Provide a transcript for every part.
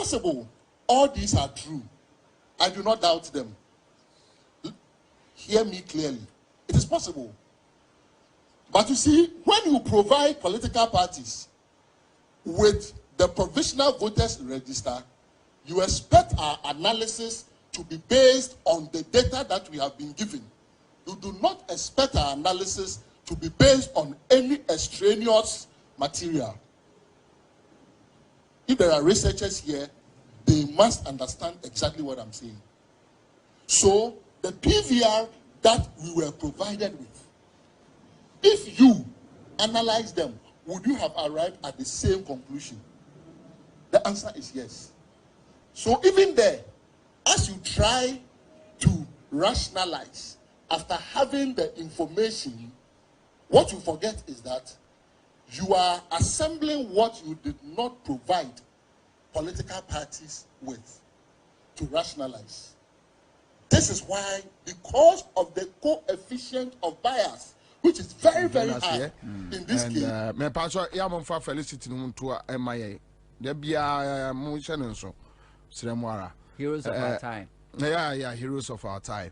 possible. All these are true. I do not doubt them. Hear me clearly. It is possible. But you see, when you provide political parties with the provisional voters register, you expect our analysis to be based on the data that we have been given. You do not expect our analysis to be based on any extraneous material. If there are researchers here, they must understand exactly what I'm saying. So, the PVR that we were provided with, if you analyze them, would you have arrived at the same conclusion? The answer is yes. So even there, as you try to rationalize after having the information, what you forget is that you are assembling what you did not provide political parties with to rationalize. This is why, because of the coefficient of bias, which is very, very high in this case. Me pastor, for felicity to MIA. There be a motion and so. Heroes of our time. Yeah, heroes of our time.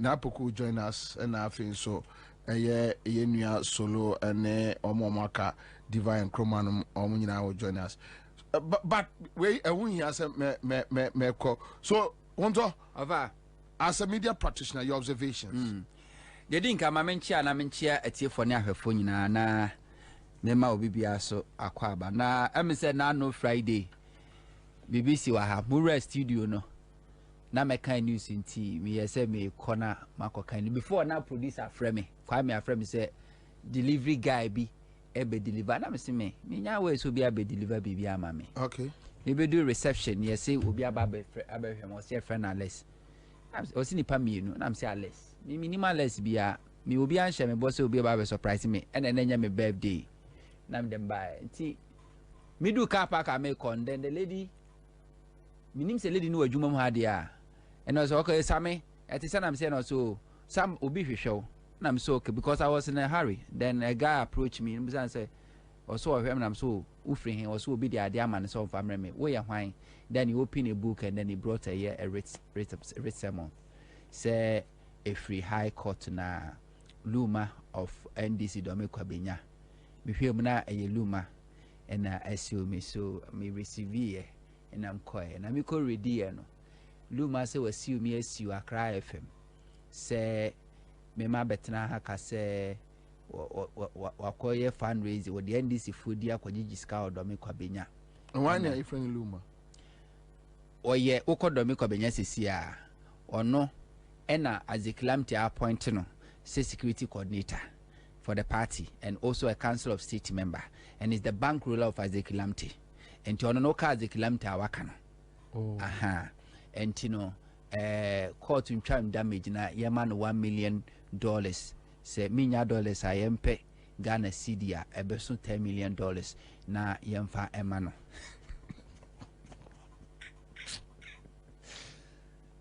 Napoku join us and I think so. Yenya solo and Omomaka Divine Chromanum Omina will join us. But wait, I won't hear me call. So, Wonto, as a media practitioner, your observations. You didn't come, I mention a tear for near her phone, na Nema Bibia so Akwaba. Na, I said, no Friday. BBC will have Mura studio, no. Na me kind news in tea, me say me corner Marco kind. Before now, producer frame, Kwame a frame say, delivery guy be. Ebe deliver na me say me nya way so be ebe deliver bibi ama me. Okay. Me be do reception ye say obi aba be hwem o say friend Alex. O si nipa mienu na me say Alex. Me minimal less bia me obi an hye me boss obi aba be surprise me and enya me birthday. Na me dem buy. Nti me do car park am con then the lady minim say lady no adwuma mu ha dia. And I was okay Sammy at the am say no so some obi hwehwe. I'm so okay because I was in a hurry. Then a guy approached me and said, or so of him, and I'm so offering him, or so be the idea man, so family me. Where you wine? Then he opened a book and then he brought a writ sermon. Say a free high court na Luma of NDC Dome Kwabena. Me hear na a Luma and I assume me so me receive ye and I'm quiet. And I'm call ready no. Luma say was see me as you are cry FM. Say me ma betena ha ka se wakoye fundraise with the NDC food dia kwagigi ska odome Kwabena. Why na ifren Luma? Oye ukodome Kwabena sesia ono ena aziklamti appoint no say security coordinator for the party and also a council of state member and is the bank ruler of aziklamti. Enti ono no ka aziklamti awaka no. Oh. Aha. Enti no court in time damage na yaman $1 million. Say minya dollars I empe Ghana Cidia ebeso $10 million na yemfa emano.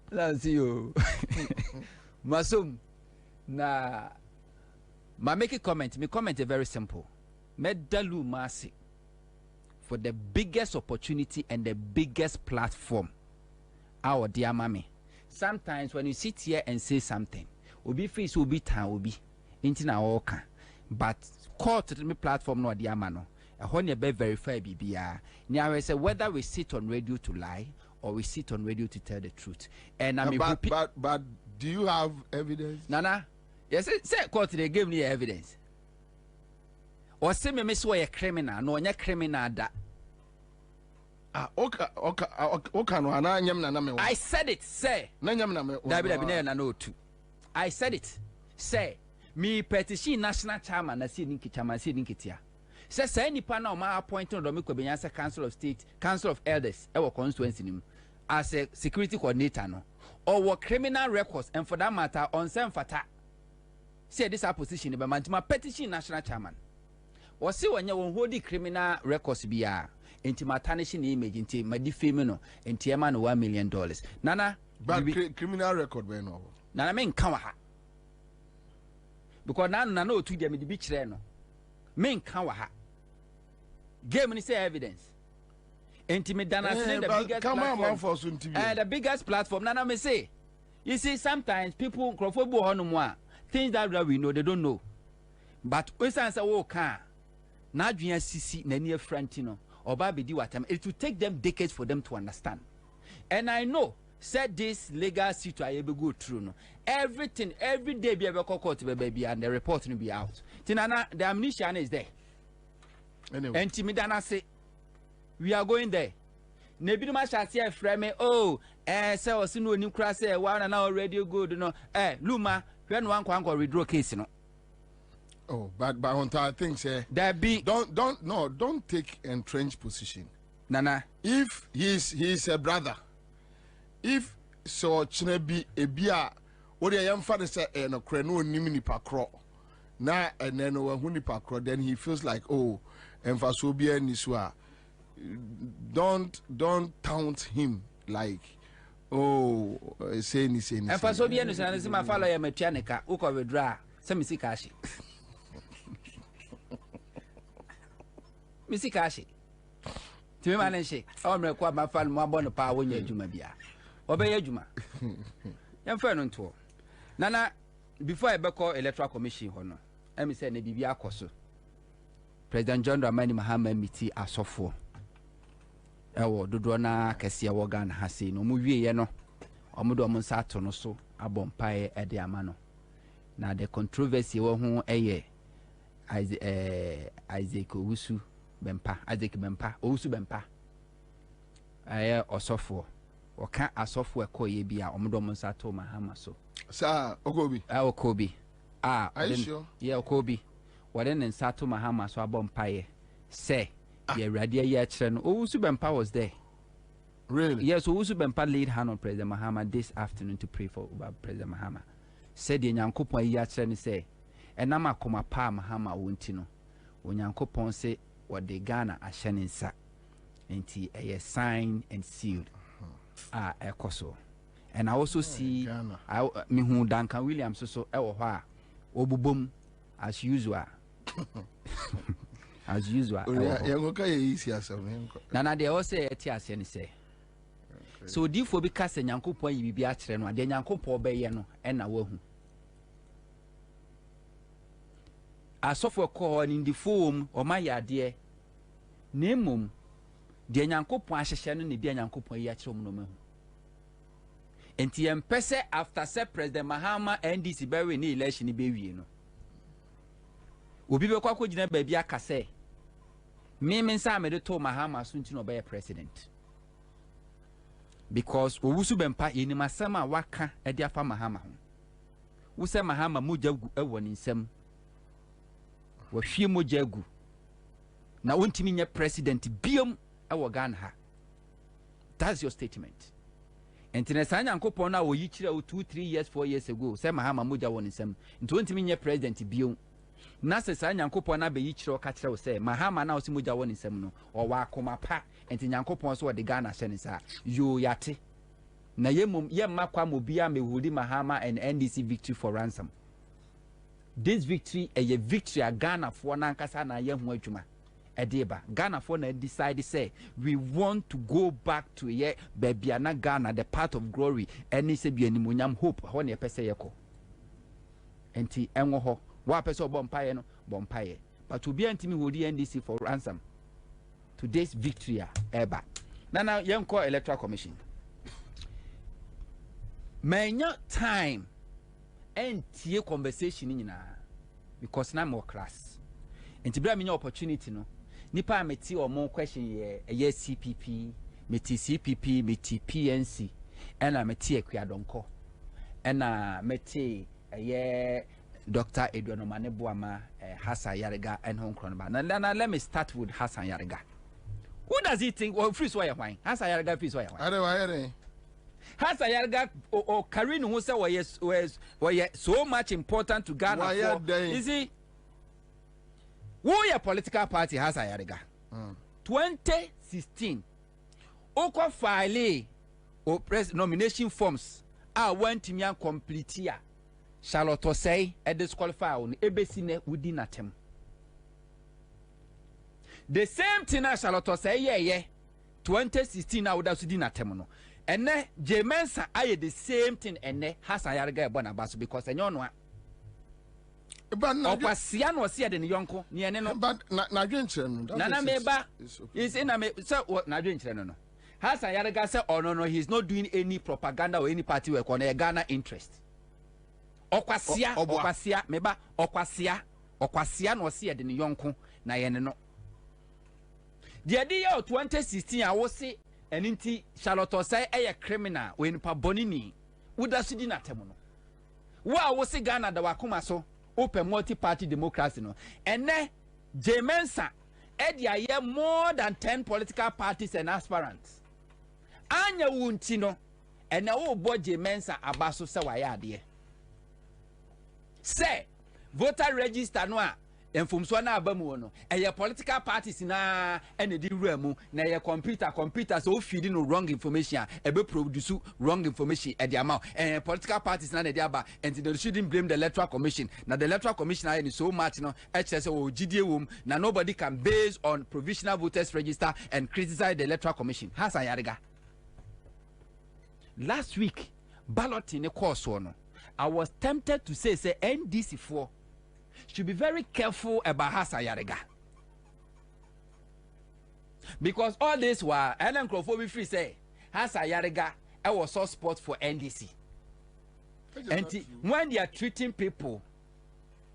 Let's see you. Masum na ma make a comment. Me comment is very simple. Medalu Masi for the biggest opportunity and the biggest platform. Our dear mommy. Sometimes when you sit here and say something, obi face obi tan obi inti na oka, but court to me platform no dear man no. Ehon ye be verify bibia. Now I say whether we sit on radio to lie or we sit on radio to tell the truth. And I mean, but do you have evidence? Nana, yes, say court they give me evidence. Or say me so a criminal, no nya criminal that. Okay, no ana nyam na me. I said it, say. Na nyam na me. Dabi na no too. I said it, say. Me petition national chairman na si ninki chairman si ninkitia. Say any panel ma appoint on Dome Kwabena as council of state, council of elders, our constituency nim as a security coordinator no. Or what criminal records and for that matter on some fata. Say this opposition be mantima petition national chairman. Or see when you hold the criminal records biya. Into my tarnishing image into my defaming no into man $1 million. Nana, but criminal record we no. Nana men kawaha. Because now no to them the beach no. Men kawaha. Game ni say evidence. Intimate Dana the biggest platform. The biggest platform. Nana me say. You see, sometimes people things that we know they don't know. But we say oh can na dwuya sisi na near frantino or baby di watam. It will take them decades for them to understand. And I know said this legal situation be go through no. Everything every day be able court baby and the report will be out. Tinana the ammunition is there. Anyway. And Timidana say we are going there. Nebi no masha say frame oh say osinu oni kra say one na already good no Luma when one kwanko withdraw case no. Oh, but on I think say that be don't take entrenched position. Nana. If he's a brother, if so chinebi ebia what the young father say no kreno nim nipa kro na eneno hu nipa kro, then he feels like oh emfaso bia niswa. Don't taunt him like oh say ni. Emfaso bia niswa na ma follow ya metianika uko withdraw say mi sikashi. Missy Kashi. To me, manage. I'm a quad my fan, my bonnet power when you Juma Bia. Obey Juma. Young friend to Nana, before I call electoral commission, honor, I'm saying a Bibia Coso. President John Dramani Mahama Miti are so for. Ewo, Dudrona, Cassia Wagan has seen no movie, yeno, or Mudomon Saturn or so, a bompire at the Amano. Now the controversy who a year. Isaac Owusu Bempa, Isaac Bempa, Owusu Bempa. I osofo. Or can't a software call ye be a Omodomon Sato Mahama so. Sir, Okobi. Okobi. Ah, are you sure? Yeah, Okobi. What then Sato Mahama so a bompire. Say, yeah, Radia Yachan, Owusu Bempa was there. Really? Yes, Owusu Bempa laid hand on President Mahama this afternoon to pray for President Mahama. Said the Yankopo Yachan say. And nama koma pa Mahama wuntino onyankopon se wode Ghana ahye enti a sign and sealed ekoso. And I also see me hu Duncan Williams so ewo ho a obubom as usual. As usual. Nana de o say eti ase ni say so difo bi ka se nyankopon yi bibia kire no de nyankopon be ye no e na wahu asofo ko in the form o ma yade nemum de nyankopon ahyehye no ne bia nyankopon yi akire mu no mahu enti empese after say President Mahama NDC be ni election be wie no obi be kwa gina ba bia ka say me nsa me de to Mahama so ntino be president because Owusu Bempa yeni masama waka e de afa Mahama ho wo se Mahama moja gu ewo ni nsam wa hwie moja gu na wontimi nya president biom ewo Ghana ha. That's your statement. Entine sanya nkopon na wo yi kire 2-3 years 4 years ago se Mahama moja won nsam nti wontimi nya president biom na se sanya nkopon na be yi kire o ka kire wo se Mahama na wo se moja won nsam no o wa akoma pa enti nyankopon so wo de Ghana hye ne sa yo yate na yemma kwa mobia mehudi Mahama and NDC victory for ransom. This victory a victory a Ghana for na nkasa na ye ho adwuma edeba Ghana for na decide say we want to go back to ye baby na Ghana the path of glory any se bi animonyam hope ho na pese ye ko enti enwo ho wa pese obompaye no bompaye but obi antimi hodi NDC for ransom today's victory eba na yenko electoral commission manya time and tie conversation nyina because na more class enti bra menya opportunity no nipa ameti o mo question ye CPP meti CPP meti PNC ena meti Ekwadonko ena meti ye Dr. Edwin Omane Boama Hassan Yarega and Hong Kong ba na let me start with Hassan Yarega. Who does he think free so why Hassan Yarega free so why Hassan Yarega or Karin who say was so much important to Ghana for, is he who your political party Hassan Yarega 2016 Oko file or press nomination forms went to me and complete here Charlotte say disqualify on ebesine within atem the same thing as Charlotte say yeah 2016 na woda so di na tem no ene Jemensa aye the same thing ene Hassan Yariga e bona baso because enyo no a okwasia no se de ne yonko ne ene no but na dwenkyere no na meba is in na me so na dwenkyere no Hassan Yariga say oh no he's not doing any propaganda or any party work on a Ghana interest okwasia meba okwasia no se de ne yonko na yene no the idea of 2016 I was say and inti Charlotte say a criminal when pa bonini woda sudi na temo no wa wo se Ghana da wakoma so open multi-party democracy no ene Jemensa e dia ye more than 10 political parties and aspirants anya wunti no ene wo bo Jemensa abaso se wa ya ade say voter register no a enfumso na abamu no eye political parties na ene di wura na eye computer so feed no wrong information ebe produce wrong information e di amount political parties na dey aba and they shouldn't blame the electoral commission na the electoral commission is so much no say o gidie wom na nobody can base on provisional voters register and criticize the electoral commission Hassan Yariga last week balloting course no I was tempted to say NDC4 should be very careful about Hassan Yariga because all this while Ellen Crawford free say Hassan Yariga I was so sport for NDC and when they are treating people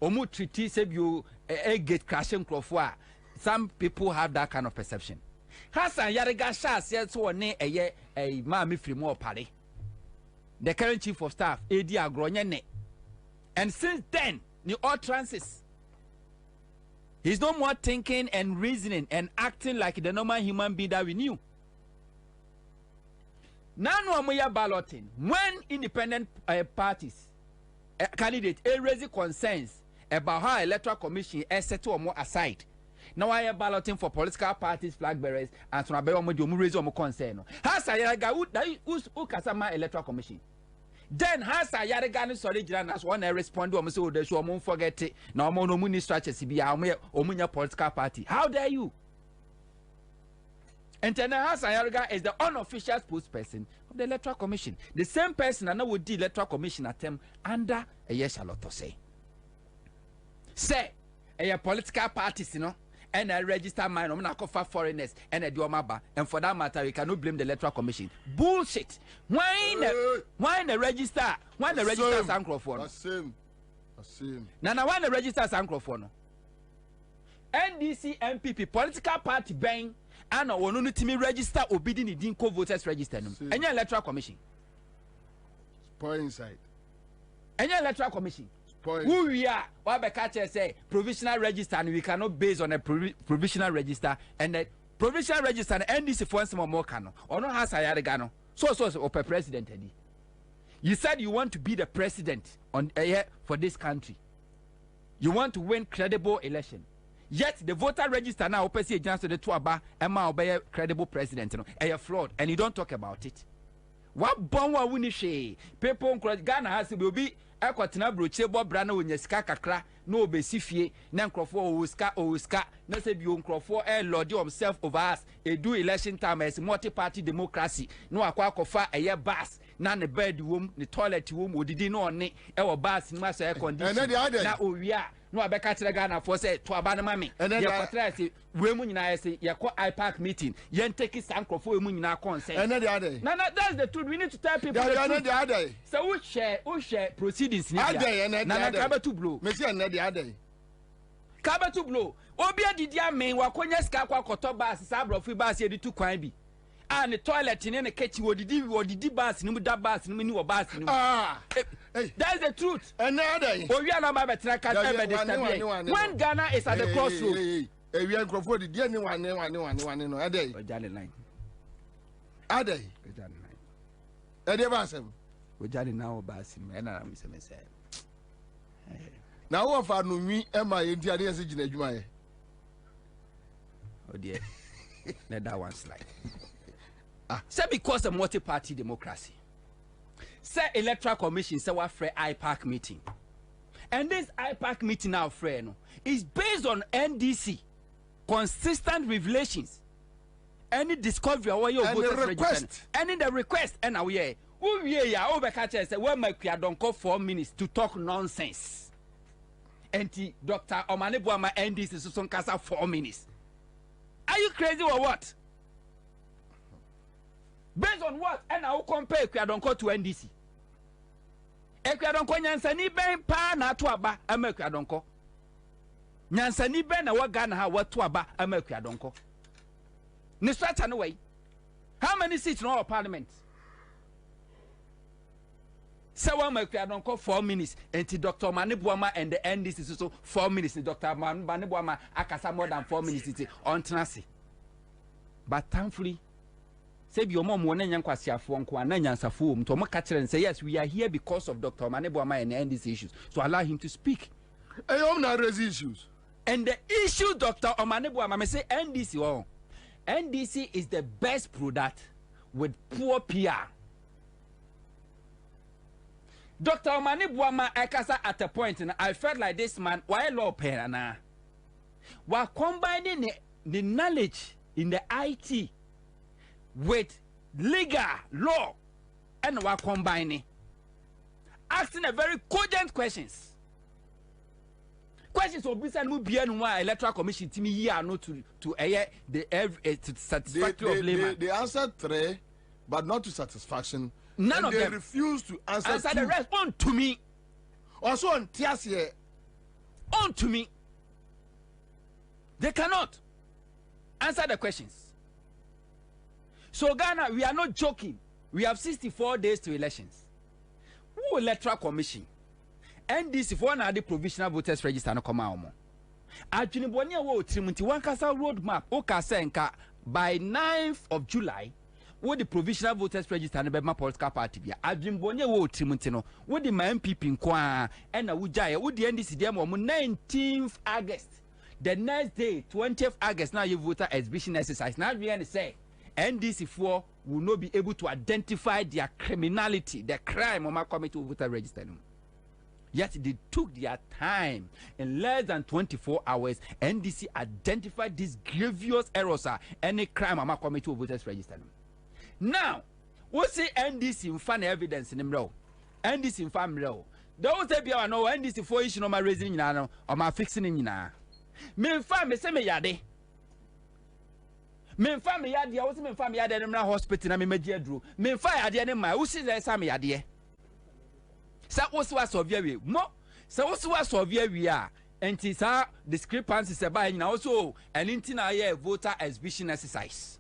omu treaty say you a get crashing Crawford some people have that kind of perception Hassan Yariga says so ne a mami free more party the current chief of staff Edi Agronyene and since then the utterances he's no more thinking and reasoning and acting like the normal human being that we knew. Now we are balloting when independent parties candidates raise concerns about how electoral commission is set to more aside. Now I am balloting for political parties, flag bearers, and so I raise more concern. Hassan Yariga who kasama electoral commission. Then Hassan Yariga sorry as one respond to so they should forget it. Now no money structures be omunya political party. How dare you? And then Hassan Yariga is the unofficial spokesperson of the electoral commission. The same person and now would the electoral commission attempt under a yes Charlotte say a political parties, you know. And I register mine, I'm not for foreigners, and I do maba. And for that matter, we cannot blame the electoral commission. Bullshit. Why the register? Why the register Sancrophone? Same. Now, why the register Sancrophone? NDC MPP political party bang and no one to me register obedient in Dinko voters register. And your electoral commission. Spoil inside. And your electoral commission. Who we are, what the catcher say, provisional register, and we cannot base on a provisional register, and the provisional register and NDC for some more cano, or no has Ayarigano, so per president. You said you want to be the president on for this country. You want to win credible election. Yet the voter register now opens a chance to the Tuaba Emma obey credible president, a fraud, and you don't talk about it. What bomb will she? People Ghana has to be Aquatina broche Bob Brana when you ska kakra, no besifie, Nancrofor, Oska, no say you Uncrofor, Lord himself of us, a do election time as multi party democracy, no aquacofa, a year bass, none the bedroom, the toilet room, would did no ne, our bass in master air condition. And then the other, we are. No, I back to Ghana for say to Abana Mammy. And then I women I say, you call IPAC meeting, yen take his uncle for women in our consent. And then the other. No, that's the truth. We need to tell people the other. So we share proceedings. Kaba to blow. Monsieur, and the other. Kaba to blow. Obia did ya mean Wakonya Skakwa Kotobas, Sabro Fibas, you to Quimby. And the toilet in the kitchen, what did you bass, no that bass, no new bass. That's the truth. Another. Oh, we are not about to when Ghana is at the crossroads. We are Crawford, the only one, a day. A day. A day, Bassam. We are now Bassim, and I'm saying. Now, if I know me, am I in the idea of July? Oh, dear. Let that one slide. Say because of multi-party democracy. Say electoral commission say what free IPAC meeting. And this IPAC meeting now friend is based on NDC. consistent revelations, any discovery or your voters request, any the request, and now yeah, ya over catches where my don't call 4 minutes to talk nonsense. And Dr. Omanebuama and this is some casa 4 minutes. Are you crazy or what? Based on what? And I will compare Kwadonko to NDC. Ekwadonko nyansani ben pa na to aba ama Kwadonko. Nyansani ben na waga na ha watu aba ama Kwadonko. Ni start anyway. How many seats in our parliament? So one Kwadonko 4 minutes and Dr. Manebuama and the NDC is also 4 minutes. Dr. Manebuama akasa more than 4 minutes on Tenassi. But thankfully, say your mom won't yankwasi afon kwa na nyansafo mto mo catch and say yes, we are here because of Dr. Manebuama and end these issues. So allow him to speak. I am not raise issues. And the issue Dr. Omanebuama may say NDC oh. NDC is the best product with poor PR. Dr. Omanebuama Ekasa at a point and I felt like this man why law pen while combining the knowledge in the IT with legal law and we're combining asking a very cogent questions will be sent be electoral commission to me here not to satisfactory of layman. They answered 3 but not to satisfaction. None of they them refused to answer the rest on to me also on Tiasie on to me. They cannot answer the questions. So Ghana, we are not joking. We have 64 days to elections. Who electoral commission? NDC for now the provisional voters register no come out. Ajunibonia wo trimunti one kasa roadmap okasenka by 9th of July. Wo the provisional voters register no be ma political party bia. Ajunibonia wo trimunti no wo the ma MPP nko a na wo jaye wo the NDC dem mo 19th August. The next day 20th August now you voter exhibition exercise. Now we say NDC4 will not be able to identify their criminality, the crime on my committee to voter register. Yet they took their time in less than 24 hours. NDC identified these grievous errors, any crime on my committee to voters register. Now, we see NDC in fan evidence in the row. NDC in fan row. Those that be on no NDC4 issue on my raising or my fixing in na. Me fan me say me yade. Me family yade, I was me family yade in hospital na me media drew. Me fire yade in my who see the same yade. Sa was severe mo. Sa was severe we are. And it's a discrepancies about now also an internal voter exhibition exercise.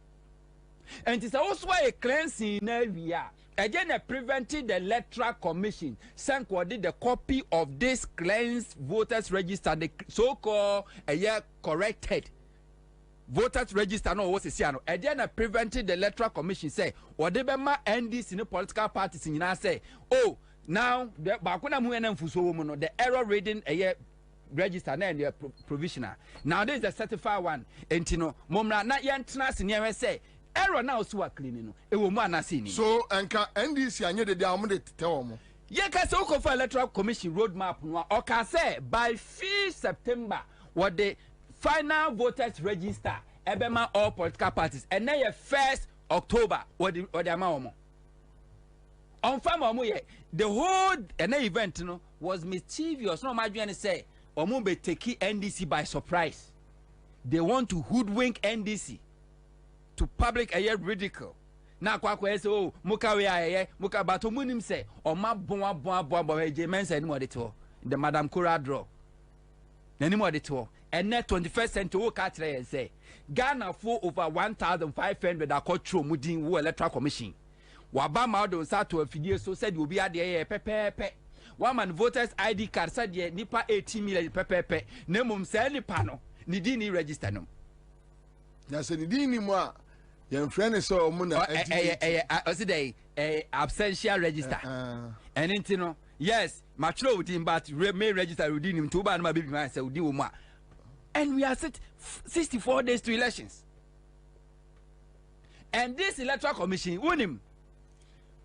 And it's also a cleansing area. Again, prevented the electoral commission sent the copy of this cleansed voters register, the so-called corrected voters register no was a again prevented the electoral commission say whatever my NDC in the political parties in say oh now the bakuna mu no the error reading a register and the provisional now this is the certified one and you know momra na yentna senior say error now so clean no e wo mu anase so enka NDC anye de am de tell mo ye ka say for electoral commission roadmap no o ka say by 5th September what the final voters register ebema all political parties and then 1st October what the amount on farm the whole event no was mischievous no imagine say omo be take NDC by surprise. They want to hoodwink NDC to public ridicule. Na kwa say oh muka we muka bato munim say o ma bon eje men say anymore the Madam Kura draw anymore and net 21st century wo ka kire say Ghana for over 1,500 akotro mudin wo electoral commission waba ma do sa to afidie so said obi ade pepepe one man voters ID card said ye nipa 18 million pepepe na mum say nipa no ni di ni register no na se ni di ni mu a ye friend so mu na absential register and into no yes matro within but may register within him to ba na baby man say udi wo mu a and we are set 64 days to elections and this electoral commission unim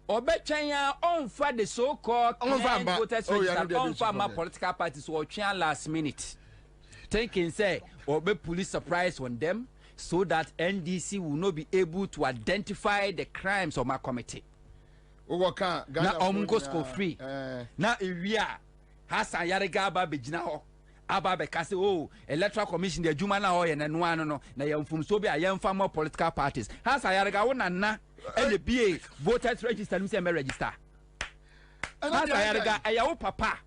obetwanya on for the so-called voters register on for my political parties or try last minute thinking say or be police surprise on them so that NDC will not be able to identify the crimes of my committee. Now Omungo school free. Now Iria Hassan Yarega Aba Bejina Aba Bekase oh electoral commission the Juma na oye na no na yamfum so be ayamfa more political parties. Hassan Yarega wona na and the BA voters register me say me register. Hassan Yarega ayawo papa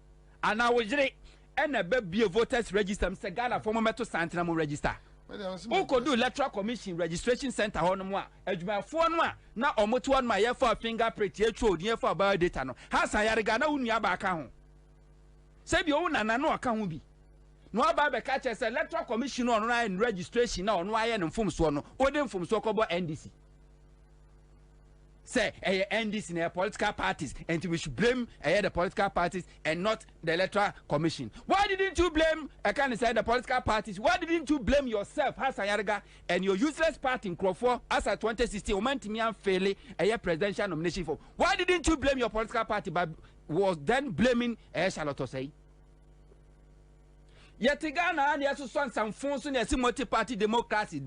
ana wojire and a baby voters register me say Ghana for meto santina mo register. Who could do electoral commission registration center on moi? Edumafo no a na omoto on my year for fingerprint ye throw the for bio data no. Hassan Yarega na unu aba aka ho. Say bi o na no aka ho bi. No aba be ka che say electoral commission on and registration na ono aye no mfumso no. O de mfumso ko bo NDC. Say NDC na political parties and we should blame the political parties and not the electoral commission. Why didn't you blame the political parties? Why didn't you blame yourself, Hassan Yarega, and your useless party in Crawford as a 2016 Omantimian fairly a presidential nomination for? Why didn't you blame your political party but was then blaming Charlotte Osei? Yet Ghana and yes some phones and multi-party democracy.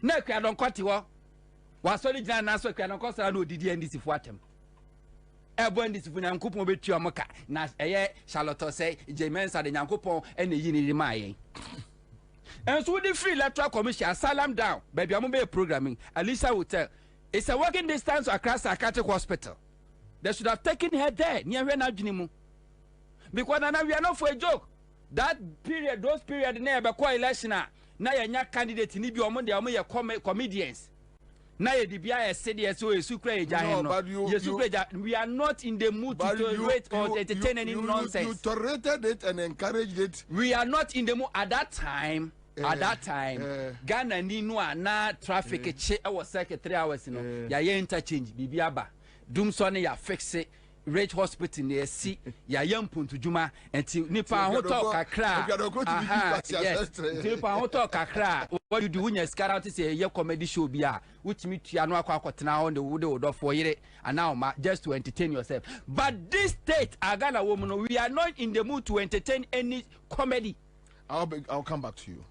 Na kwa don kwati wo wasori gina na so kwa don kwasara no didi NDC fu atem ebo NDC fu nyankopon betu amoka na eye Charlotte say Jemensa de nyankopon ene yi ni ma yen enso with the free electoral commission salam down baby am be programming Alisa Hotel it's a walking distance across psychiatric hospital. They should have taken her there near where na dwini mu because now we are not for a joke. That period those period na be kwa election na yanya candidate ni bi omo de omo ye comedians na ye di bia SDS so esukra eja hen no we are not in the mood to tolerate or entertain any nonsense. You tolerated it and encouraged it. We are not in the mood at that time. Ghana ni no na traffic che e was like 3 hours no ya ye interchange bibia ba dum so ne ya fix it. Rate hospital near see ya yampuntu juma until nipa ho talk kakra nipa ho talk kakra what you do when you scar out say ye comedy show bia which me tua no akotena on the wood for yere and now just to entertain yourself. But this state Ghana woman we are not in the mood to entertain any comedy. I'll come back to you.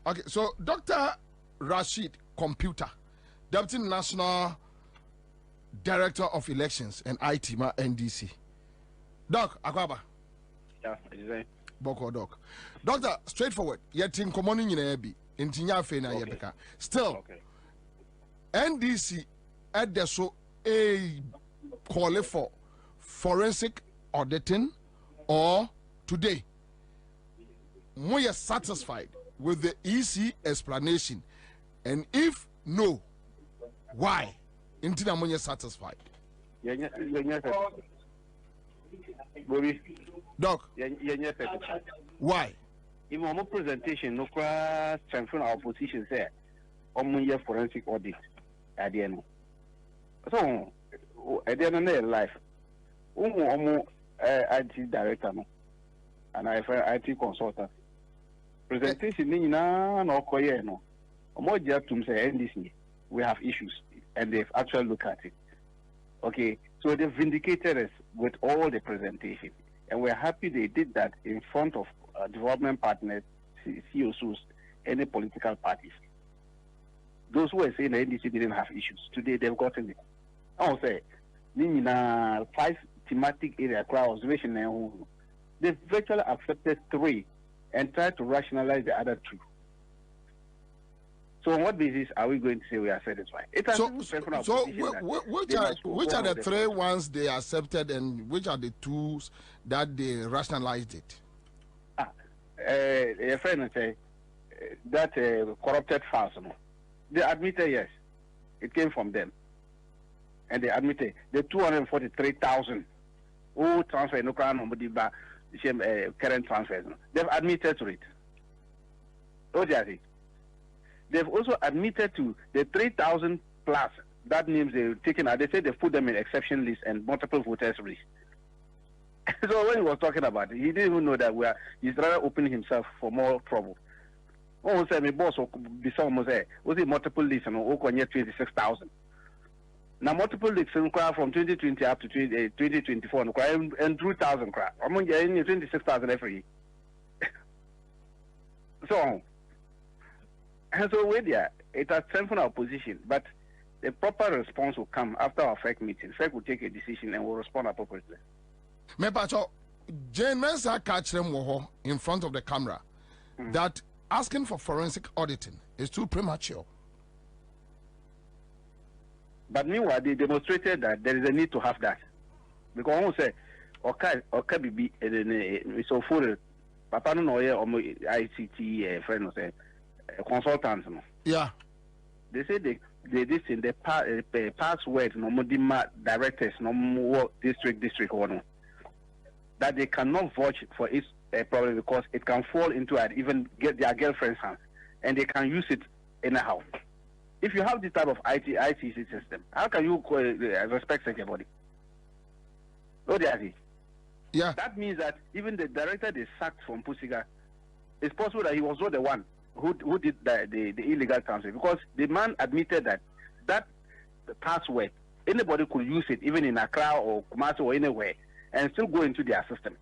Okay, so Dr. Rashid Computer, Deputy National Director of Elections and IT, NDC. Doc, Akwaba. Yeah, exactly. Boko Doc. Doctor, straightforward. Yet in common in Ebi, in Tinyafe na Yebeka. Still, okay. NDC at the so a call for forensic auditing or today. We are satisfied with the EC explanation, and if no, why? Until I'm satisfied. Bobie. Doc. Why? Even my presentation, no strengthen our position there. Forensic audit at the end. So, at the end of life, IT director and I IT consultant. Presentation no koyeno. More just to say NDC, we have issues. And they've actually looked at it. Okay, so they've vindicated us with all the presentation. And we're happy they did that in front of development partners, COSUs, any political parties. Those who were saying the NDC didn't have issues, today they've gotten it. I'll say, 5 thematic area crowd observation, they've virtually accepted 3 and tried to rationalize the other 2. So on what basis are we going to say we are satisfied? Which are the 3 ones they accepted and which are the 2 that they rationalized it? A friend say that corrupted files. They admitted yes, it came from them, and they admitted the 243,000 who transfer no current transfers. They've admitted to it. What do you think? They've also admitted to the 3,000 plus that names they've taken out. They say they put them in exception list and multiple voters list. So when he was talking about it, he didn't even know that he's rather opening himself for more trouble. Oh, say my boss will be someone say, was it multiple lists and 26,000. Now multiple lists from 2020 up to 2024 and 2,000 crap. I'm going to 26,000 every year. So, and so with that, it has strengthened our position, but the proper response will come after our FEC meeting. FEC will take a decision and will respond appropriately. Me pacho, Jane Mensa catch them in front of the camera that asking for forensic auditing is too premature. But meanwhile, they demonstrated that there is a need to have that. Because almost say, okay, be so full. Papa no ICT friend say consultants no. Yeah. They say they this in the password no more directors no more district one that they cannot vouch for its problem because it can fall into it, even get their girlfriend's hands, and they can use it anyhow. If you have this type of ICT system, how can you respect such a body? No, yeah. That means that even the director they sacked from Pusiga, it's possible that he was not the one who did the illegal transfer, because the man admitted that the password, anybody could use it, even in Accra or Kumasi or anywhere, and still go into their system.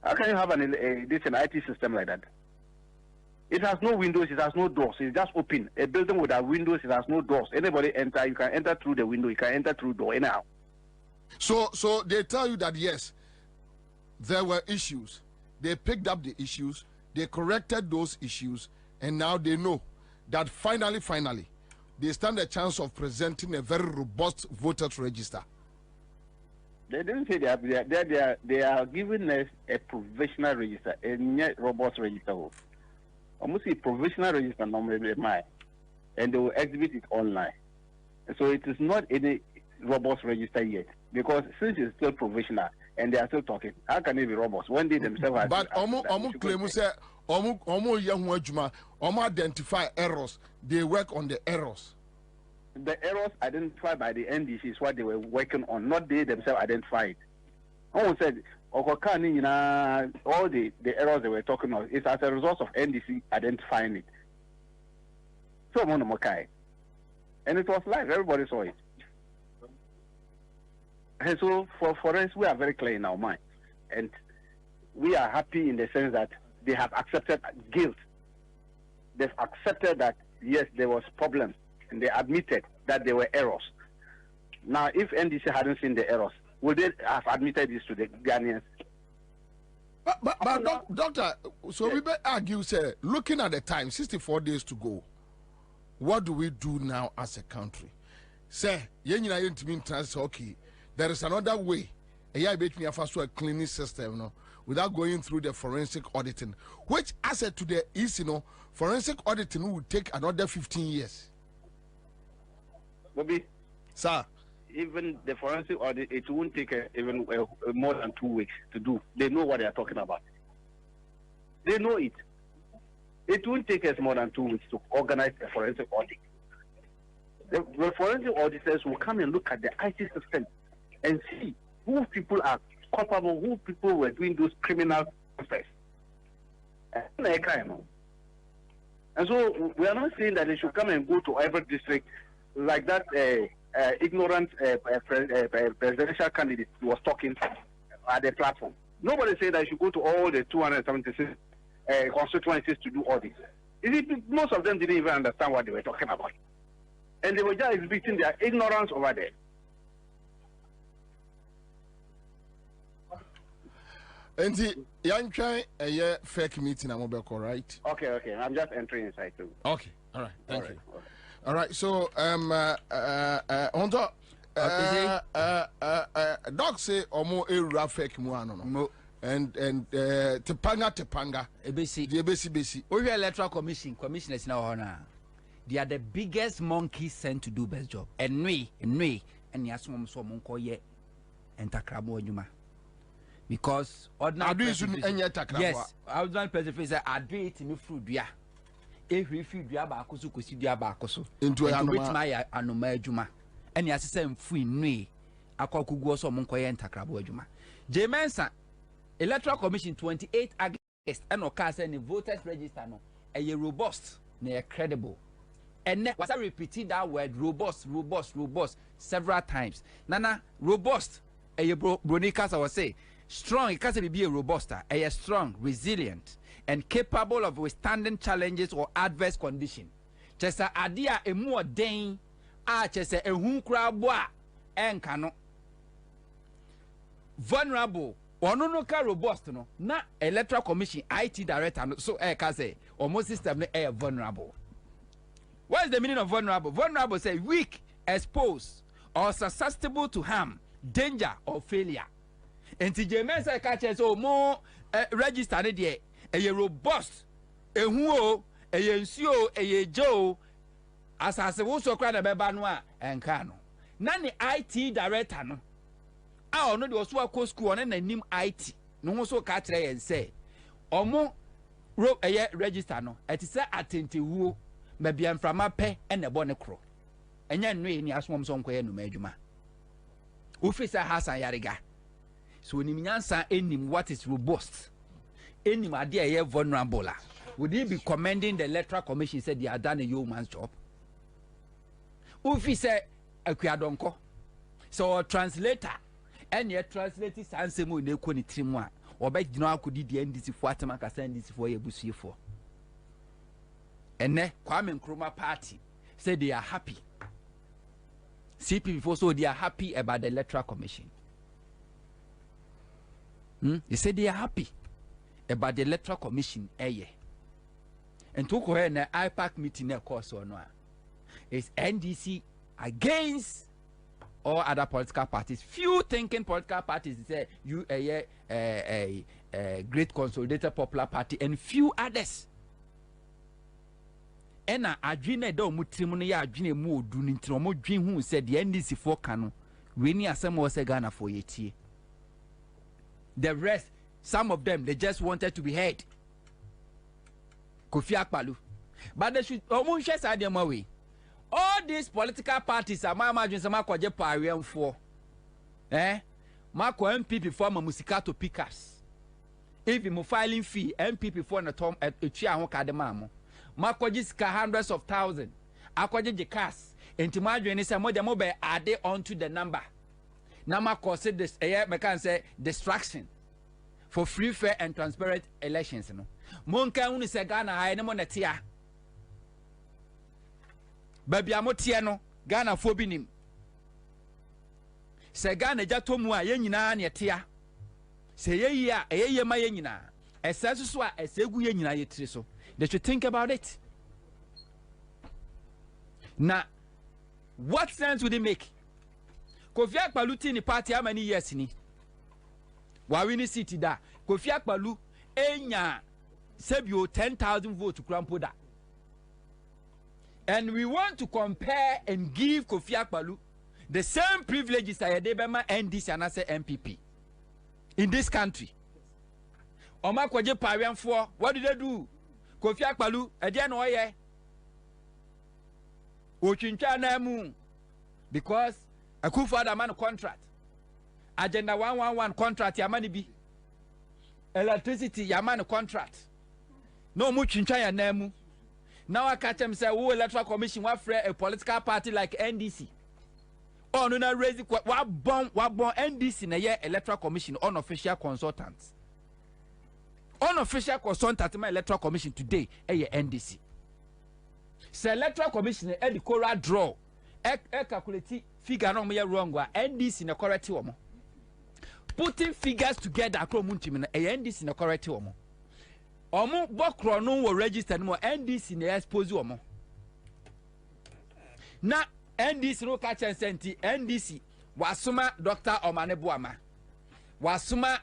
How can you have an IT system like that? It has no windows, it has no doors, it's just open. A building without windows, it has no doors. Anybody enter, you can enter through the window, you can enter through the door anyhow. So they tell you that yes, there were issues. They picked up the issues, they corrected those issues, and now they know that finally, they stand a chance of presenting a very robust voters register. They didn't say they are giving us a provisional register, a robust register. Almost a provisional register normally, and they will exhibit it online. So it is not any robust register yet, because since it's still provisional and they are still talking, how can it be robust when they themselves have? But claim say identify errors. They work on the errors. The errors identified by the NDC is what they were working on, not they themselves identified. Almost said all the errors they were talking about is as a result of NDC identifying it. So and it was live, everybody saw it. And so for us, we are very clear in our mind, and we are happy in the sense that they have accepted guilt. They've accepted that yes, there was problems, and they admitted that there were errors. Now, if NDC hadn't seen the errors, would they have admitted this to the Ghanaians? But doctor, so we better argue, say, looking at the time, 64 days to go, what do we do now as a country? Say, okay, there is another way. A cleaning system, no, without going through the forensic auditing, which asset to the East, forensic auditing would take another 15 years. Bobie, sir, even the forensic audit, it won't take even more than 2 weeks to do. They know what they are talking about. They know it. It won't take us more than 2 weeks to organize a forensic audit. The forensic auditors will come and look at the IT system and see who people are culpable, who people were doing those criminal affairs. And so we are not saying that they should come and go to every district like that ignorant presidential candidate was talking at the platform. Nobody said that they should go to all the 276 constituencies to do audits. Most of them didn't even understand what they were talking about. And they were just exhibiting their ignorance over there. And the young guy a fake meeting, I'm right? Okay. I'm just entering inside too. Okay, all right, thank you. All right, so Doc say omo era fake mu no. And tepanga ebesi Oyo electoral commissioners now na. They are the biggest monkeys sent to do best job. And we and yasum so monko ye entakrabo adwuma. Because ordinary yes, ordinary president say I do it in fruit dua. Every food dua ba akoso kosi dua ba akoso. Into which my anoma adwuma. And yasem fu nwe akokugu so monko ye entakrabo adwuma. Jemensa Electoral Commission 28 August and oka say the voters register no a robust na credible. And was I repeating that word robust several times. Nana robust a bronicas I was say strong it can't be a robust a strong resilient and capable of withstanding challenges or adverse conditions. Chesa adia emu den a chese ehun kura bo a enka no vulnerable ono no ka robust no na electoral commission IT director no so ka say almost system no vulnerable. What is the meaning of vulnerable? Vulnerable say weak, exposed, or susceptible to harm, danger, or failure. And TJ say catches so more register ne de a robust, a huo, a yensio, a joe, as I was so crying about Banwa and Kano. Nani IT director no. I know the Oswako school and then name IT. No so catch and say, Omo rope a register no. It is a attentive who may be from a pay and a bonnet crow. And yan no any as one song no majuma. Ufisa has a yariga. So when you answer any what is robust, any my dear vulnerable, would he be commending the electoral commission said they had done a yeoman's job? Ufi said a kwadonko. So a translator and yet translated Sansemo in the Kuni Trimwa or bet you know could the NDC for Atamaka send this for a bussy for. And then Kwame Nkrumah party said they are happy. CP before so they are happy about the electoral commission. They said they are happy about the electoral commission and took her in an IPAC meeting course or no. It's NDC against all other political parties. Few thinking political parties say you a great consolidated popular party and few others. And I dream a dog mutrimun ya dream more doing tromo dream who said the NDC for cano. We need some more Ghana for ye. The rest, some of them, they just wanted to be heard. Kofi Akpalu. But they should almost share side them away. All these political parties are my margins and Marco Jeparian for. Marco MPP former Musicato Pickers. If you filing fee, MPP for a tom at a chia cademamo. Marco Jessica hundreds of thousands. Aquaje cast. And to my journey, some more the mobile are they onto the number. Nama cause this can say distraction for free, fair, and transparent elections. No, Monka uni se Ghana I no monetia. Baby amotiano Ghana fobinim. Se Ghana jatomwa yenyina ne tia. Se ye ya ye ma yenyina. Esenso so a esegu yenyina yetiri so. They should think about it. Now, what sense would it make? Kofi Akpalu ti ni party how many years ni? Wawini city da. Kofi Akpalu enya sebio 10,000 votes to Krampoda. And we want to compare and give Kofi Akpalu the same privileges that Yedebema NDC and as MPP in this country. Oma kwaje parian for what did they do? Kofi Akpalu again oye. Ochincha na mu because Akufo-Addo man contract. Agenda 111 contract yamani bi. Electricity yamani contract. No mu chincha ya nemu. Now I catch him say, "Who electoral commission wa free a political party like NDC?" Oh no, na raise wa bon NDC na ye electoral commission unofficial consultants. Unofficial consultant my electoral commission today ye NDC. Say electoral commission e the cora draw. Calculate figure no me wrong wa NDC na correct wo mo. Putting figures together akro muntim na NDC na correct wo mo. Omo bokro no wo register no NDC na expose wo mo. Na NDC no catch and senti NDC wasoma Dr. Omane Boama. Wasoma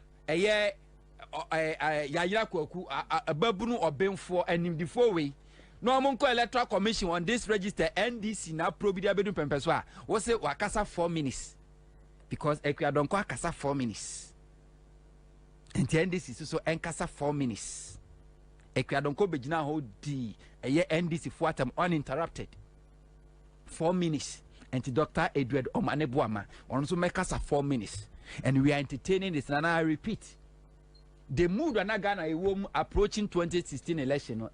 yayira kwaku ababunu obemfo animdifo we. No monko electoral commission on this register NDC na probidia bedun pempeso a wo se wakasa 4 minutes because ekwadonko akasa 4 minutes and NDC so enkasa 4 minutes ekwadonko begina ho di NDC for atam uninterrupted 4 minutes and Dr. Edward Omane Boama on so make us 4 minutes and we are entertaining this and I repeat. The mood when Ghana approaching 2016 election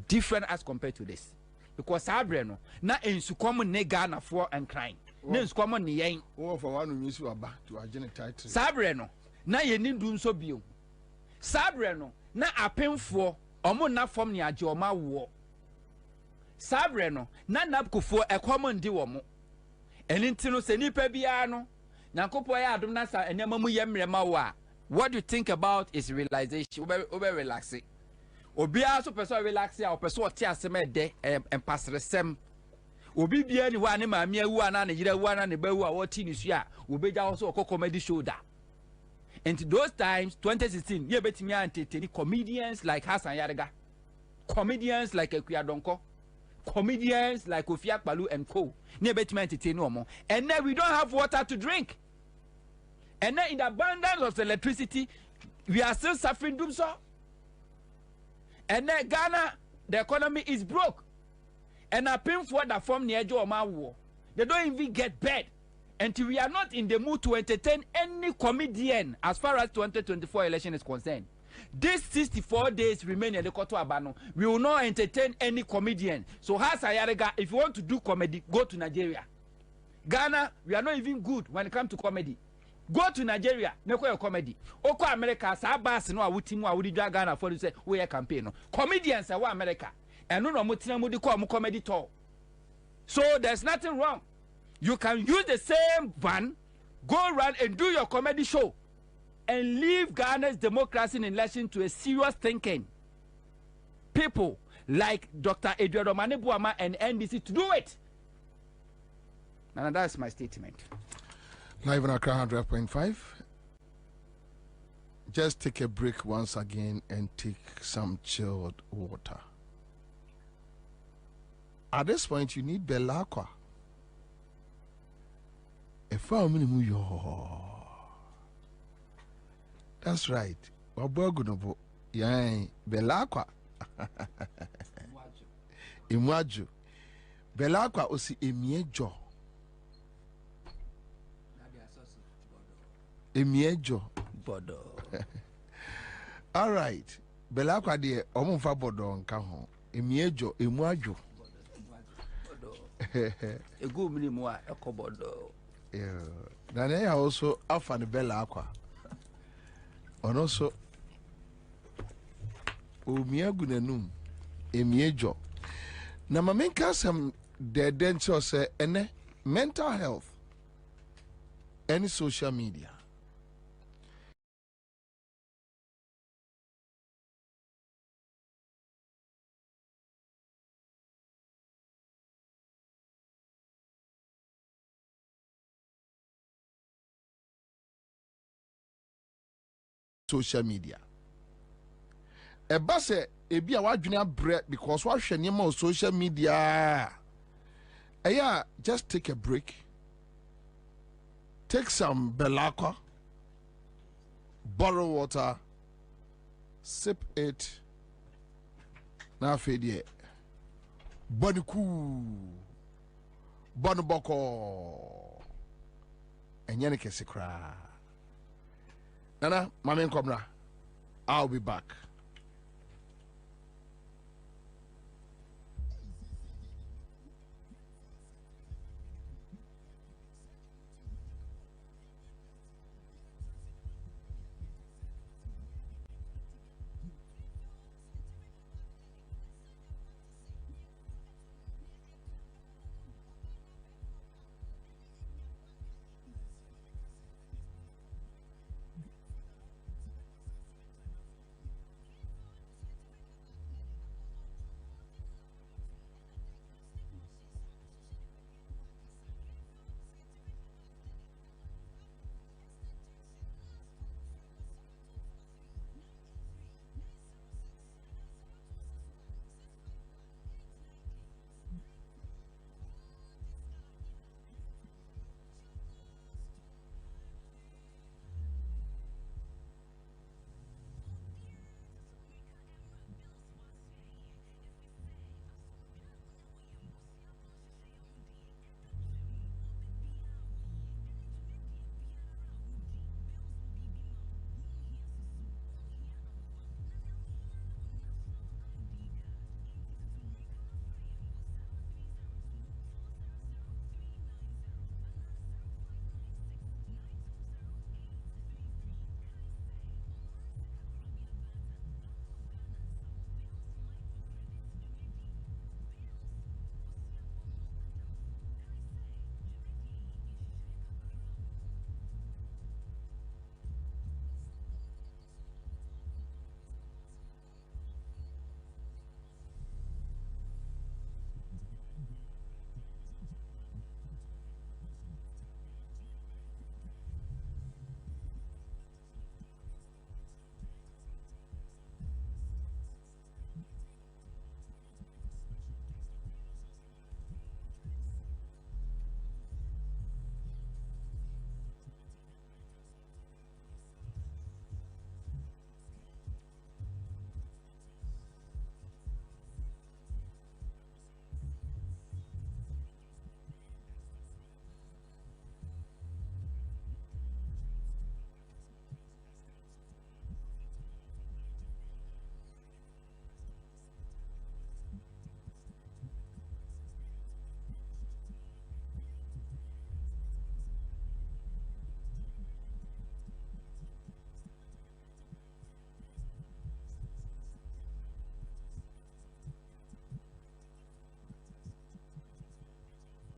different as compared to this because Sabreno na ensukomo ne Ghana for and crying na ensukomo ne yen for one use aba to agenda title Sabreno na yenin dun so bio Sabreno na apemfo omo na fom ne age oma wo sabre no na napkufo ekomo ndi wo mo eni ntino se nipa bia no nyakopo ya adom na sa enema mu yemrema wa. What you think about is realization. Ube relax it. Obia so person relax ya, person oti aseme de empasresem. Obi bia ni wa ne maami awu ana ne yira awu ana ne bawu a woti ni su a obeja also okọ comedy show da. And those times 2016 ye betimi entertain comedians like Hassan Yarega, comedians like Ekuya Donko, comedians like Ofia Palu and Co. Ye betimi entertain no more. And then we don't have water to drink. And then in the abundance of electricity, we are still suffering doom so. And then Ghana, the economy is broke. And I pay for that form near Joe war. They don't even get bed. Until we are not in the mood to entertain any comedian as far as 2024 election is concerned. These 64 days remain in the Koto Abano. We will not entertain any comedian. So Hassan Yarega, if you want to do comedy, go to Nigeria. Ghana, we are not even good when it comes to comedy. Go to Nigeria, make your comedy. Oko America, Sabas no awutimu awudi Ghana for you say we campaign no. Comedians are America. And no mutina mudi ko comedy tour. So there's nothing wrong. You can use the same van, go around and do your comedy show and leave Ghana's democracy in election to a serious thinking people like Dr. Eduardo Manebuama and NDC to do it. And that's my statement. Live on Accra 100.5. Just take a break once again and take some chilled water. At this point, you need Belacqua. That's right. Belacqua. Imwaju. Belacqua osi emiejo. Emiejo. Bodo. All right. Belacqua de omunfa bodo nka ho. Emiejo, emwaju. Egu mini mo a ekobodo. Yeah. Then also offer the Belacqua. And also Umiagunenum Emiejo. Na mamenka some the denture say ene mental health any social media. Social media. A basse a be a wajuna bread because what should you social media? Yeah, just take a break. Take some Belacqua, borrow water, sip it. Now fade ye. Boniku Bonoboko and Yannick Sikra. Nana, Mamen Komra, I'll be back.